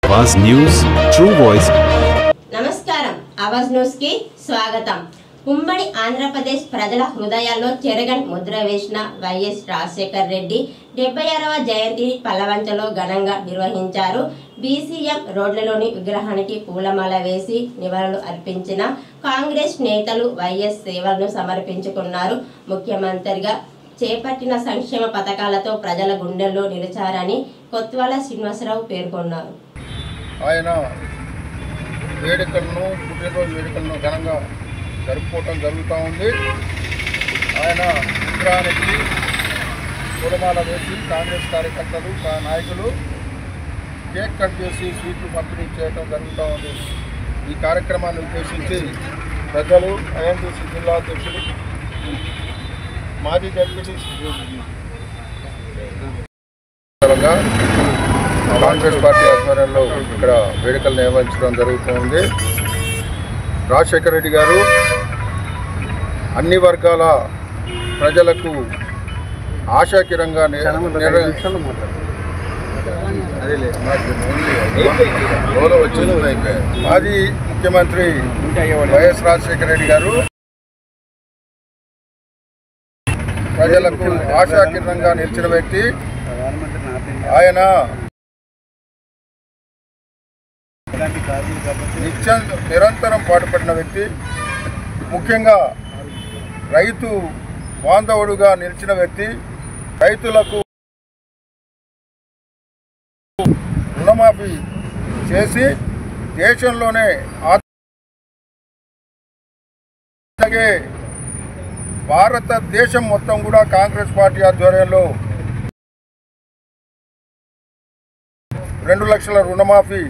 आवाज news true voice. నమస్కారం Awaaz news కి స్వాగతం। ఉమ్మడి ఆంధ్రప్రదేశ్ ప్రజల హృదయాల్లో చెరగని ముద్ర వేసిన వైఎస్ రాజశేఖర్ రెడ్డి 76వ జయంతిని పల్లవంచలో ఘనంగా నిర్వహించారు। బీసీఎం రోడ్లలోని విగ్రహానికి పూలమాల వేసి నివాళులు అర్పించిన కాంగ్రెస్ నేతలు వైఎస్ సేవలను సమర్పించుకున్నారు। ముఖ్యమంత్రిగా చేపట్టిన సంక్షేమ పథకాలతో ప్రజల గుండెల్లో నిలిచారని కొత్వాల శ్రీనివాసరావు పేర్కొన్నారు। ఆయన వేడుకలను పుట్టినరోజు వేడుకలను ఘనంగా జరుపుకోవటం జరుగుతూ ఉంది। ఆయన విగ్రహానికి పూలమాల వేసి కాంగ్రెస్ కార్యకర్తలు నాయకులు కేక్ కట్ చేసి స్వీట్లు పంపిణీ చేయడం జరుగుతూ ఉంది। ఈ కార్యక్రమాన్ని ఉద్దేశించి ప్రజలు ఐఎన్టీసీ జిల్లా అధ్యక్షులు మాజీ డిప్యూటీ కాంగ్రెస్ పార్టీ ఆధ్వర్యంలో ఇక్కడ వేడుకలు నిర్వహించడం జరుగుతుంది। రాజశేఖర రెడ్డి గారు అన్ని వర్గాల ప్రజలకు ఆశాకిరంగా మాజీ ముఖ్యమంత్రి వైఎస్ రాజశేఖర రెడ్డి గారు ప్రజలకు ఆశాకిరంగా నిలిచిన వ్యక్తి। ఆయన నిరంతరం పాటుపడిన వ్యక్తి, ముఖ్యంగా రైతు బాంధవుడుగా నిలిచిన వ్యక్తి। రైతులకు రుణమాఫీ చేసి దేశంలోనే అలాగే భారతదేశం మొత్తం కూడా కాంగ్రెస్ పార్టీ ఆధ్వర్యంలో 2 లక్షల రుణమాఫీ